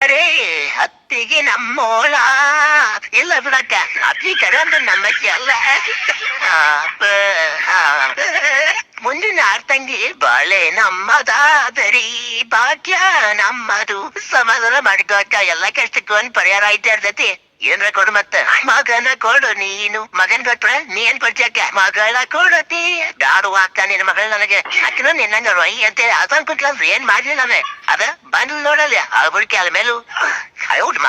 ಅರೇ ಹತ್ತಿಗೆ ನಮ್ಮೋಳ ಇಲ್ಲ ಬಿಡಕ್ಕ ಅತಿ ಕಡೆ ಅಂದ್ರೆ ನಮ್ಮಕ್ಕೆ ಅಲ್ಲ. ಮುಂದಿನ ಅರ್ಥಂಗಿ ಬಾಳೆ ನಮ್ಮದಾದರಿ ಭಾಗ್ಯ ನಮ್ಮದು ಸಮಾಧಾನ ಮಾಡ್ಕೋಕ್ಕ ಎಲ್ಲ ಕಷ್ಟಕ್ಕೂ ಒಂದ್ ಪರಿಹಾರ ಐತೆ ಇರ್ತೈತಿ. ಏನ್ರ ಕೊಡು ಮತ್ತೆ ಮಗನ ಕೊಡು ನೀನು ಮಗನ್ ಕೊಟ್ರ ನೀ ಏನ್ ಕೊಡ್ತಿಯಕ್ಕ ಮಗಳ ಕೊಡುತ್ತಿ ದಾಡು ಆಗ್ತಾ ನಿನ್ನ ಮಗಳ ನನಗೆ ಅಕ್ಕನ ನಿನ್ನಂಗ ರೊಯ್ ಅಂತ ಅದನ್ ಕೊಟ್ಲ ಏನ್ ಮಾಡ್ಲಿ ನಾನೇ ಅದ ಬಂದ್ ನೋಡಲ್ಲ ಅಳ್ಬುಡ್ಕೆ ಅದ ಮೇಲೂ ಹೌದಮ್ಮ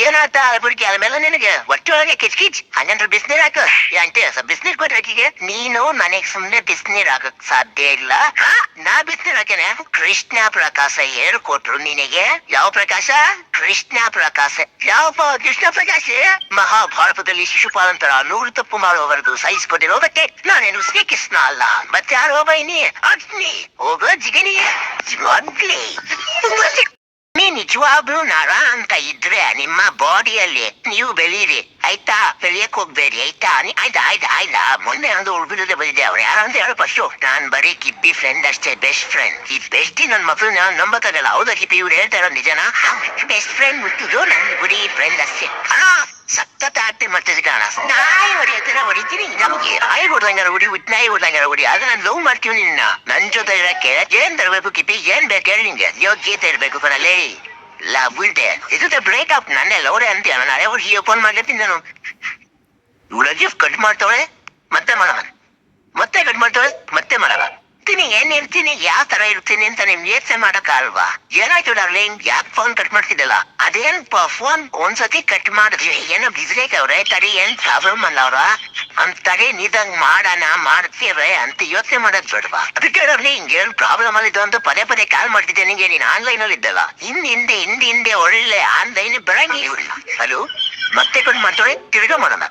ಏನಾತ ಅಳ್ಬುಡ್ಕೆ ಅದ ಮೇಲೆ ನಿನಗೆ ಒಟ್ಟೊಳಗೆ ಕಿಚ್ ಕಿಚ್ ಹಂಗಂದ್ರೆ ಬಿಸ್ನೀರ್ ಹಾಕ ಅಂತೆ ಬಿಸ್ನೀರ್ ಕೊಟ್ರೆ ಆಕಿಗೆ ನೀನು ನನಗ್ ಸುಮ್ನೆ ಬಿಸ್ನೀರ್ ಹಾಕಕ್ ಸಾಧ್ಯ ಇಲ್ಲ. ನಾ ಬಿಸ್ನೀರ್ ಹಾಕೇನೆ ಕೃಷ್ಣ ಪ್ರಕಾಶ ಏರು ಕೊಟ್ರು ನಿನಗೆ ಯಾವ ಪ್ರಕಾಶ ಕೃಷ್ಣ ಪ್ರಕಾಶ ಯಾವ ಕೃಷ್ಣ ಪ್ರಕಾಶ ಮಹಾಭಾರತದಲ್ಲಿ ಶಿಶುಪಾಲಂತರ 100 ತಪ್ಪು ಮಾಡುವವರೆಗೂ ಸಹಿಸಿಕೊಂಡಿರೋದಕ್ಕೆ ನಾನೇನು ಶ್ರೀಕೃಷ್ಣ ಅಲ್ಲ ಮತ್ತೆ ಯಾರು ಬೈನಿ ಅಗ್ನಿ ಹೋಗೋ ಜಿಗನಿ ಅಗ್ಲಿ. ನೀ ನಿಜವಾಗ್ಲೂ ನರ ಅಂತ ಇದ್ರೆ ನಿಮ್ಮ ಬಾಡಿಯಲ್ಲಿ ನೀವು ಬೆಳೀರಿ ಆಯ್ತಾ ಬೆಳೆಯಕ್ ಹೋಗ್ಬೇಡಿ ಆಯ್ತಾ ಆಯ್ತಾ ಮೊನ್ನೆ ಒಂದು ಉಳ್ಬಿಡದೆ ಬಂದಿದ್ದೆ ಅವ್ರು ಯಾರು ಅಂತ ಹೇಳ ಫಸ್ಟು ನಾನ್ ಬರೀ ಕಿಪ್ಪಿ ಫ್ರೆಂಡ್ ಅಷ್ಟೇ ಬೆಸ್ಟ್ ಫ್ರೆಂಡ್ ಈ ಬೆಸ್ಟಿ ನನ್ ಮಕ್ಳು ನಾನು ನಂಬಕ್ಕಾಗಲ್ಲ ಹೌದಾ ಕಿಪ್ಪಿ ಇವ್ರು ಹೇಳ್ತಾರ ನಿಜನಾ ಬೆಸ್ಟ್ ಫ್ರೆಂಡ್ ಮುಟ್ಟಿದ್ರು ನನ್ ಗುಡಿ ಫ್ರೆಂಡ್ ಅಷ್ಟೇ ಸಖತ್ ಆಡ್ತಿ ಮತ್ತೆ ಕಾಣ ನಾಯಿ ಹೊಡಿಯತ್ತರ ಹೊಡಿತೀನಿ ನಮ್ಗೆ ನಾಯಿ ಹೊಡ್ದಂಗಾರ ಹೊಡಿ ನಾಯಿ ಹೊಡ್ದಂಗಾರ ಹೊಡಿ ಆದ್ರೆ ನಾನು ಲವ್ ಮಾಡ್ತೀವಿ ನಿನ್ನ ನನ್ ಜೊತೆ ಇರಕ್ಕೆ ಏನ್ ತರಬೇಕು ಕಿಪಿ ಏನ್ ಬೇಕು ಹೇಳಿ ನಿಂಗೆ ಯೋಗ್ಯತೆ ಇರ್ಬೇಕು ಕಣಲೇ ಲವ್ ಇದೆ ಇದು ಬ್ರೇಕಪ್ ನನ್ನೇ ಲವ್ರೆ ಅಂತೀಯ ನಾನು ಹಳೆ ಹುಡುಗಿ ಫೋನ್ ಮಾಡ್ಲತ್ತೀನಿ ನಾನು ಹುಡುಗಿ ಕಟ್ ಮಾಡ್ತಾವಳೆ ಮತ್ತೆ ಮಾಡಲ್ಲ ಮತ್ತೆ ಕಟ್ ಮಾಡ್ತಾವಳೆ ಮತ್ತೆ ಮಾಡಲ್ಲ ಏನ್ ಇರ್ತೀನಿ ಯಾವ ತರ ಇರ್ತೀನಿ ಅಂತ ನಿಮ್ ಯೋಚನೆ ಮಾಡಕ್ಕಾಗಲ್ವಾ ಏನಾಯ್ತು ಡಾರ್ಲಿಂಗ್ ಯಾಕೆ ಫೋನ್ ಕಟ್ ಮಾಡ್ತಿದ್ದಲ್ಲ ಅದೇನ್ ಫೋನ್ ಒಂದ್ಸತಿ ಕಟ್ ಮಾಡಿದ್ವಿ ಏನೋ ಬಿಸ್ರೇಕ್ ಅವ್ರೆ ತಡಿ ಏನ್ ಪ್ರಾಬ್ಲಮ್ ಅಲ್ಲ ಅವ್ರ ಅಂತಾರೆ ನಿದಂಗ್ ಮಾಡೋಣ ಮಾಡ್ತೀವ್ರೆ ಅಂತ ಯೋಚನೆ ಮಾಡೋದ್ ಬೇಡವಾ ಅದಕ್ಕೆ ಡಾರ್ಲಿಂಗ್ ಏನ್ ಪ್ರಾಬ್ಲಮ್ ಅಲ್ಲಿದ್ದು ಅಂತ ಪದೇ ಪದೇ ಕಾಲ್ ಮಾಡ್ತಿದ್ದೆ ನಿಂಗೆ ನೀನ್ ಆನ್ಲೈನ್ ಅಲ್ಲಿ ಇದ್ದಲ್ಲ ಹಿಂದೆ ಒಳ್ಳೆ ಆನ್ಲೈನ್ ಬರಂಗಿಲ್ಲ ಹಲೋ ಮತ್ತೆ ಕಟ್ ಮಾಡ್ತಾಳೆ ತಿರ್ಗಾ ಮಾಡೋಣ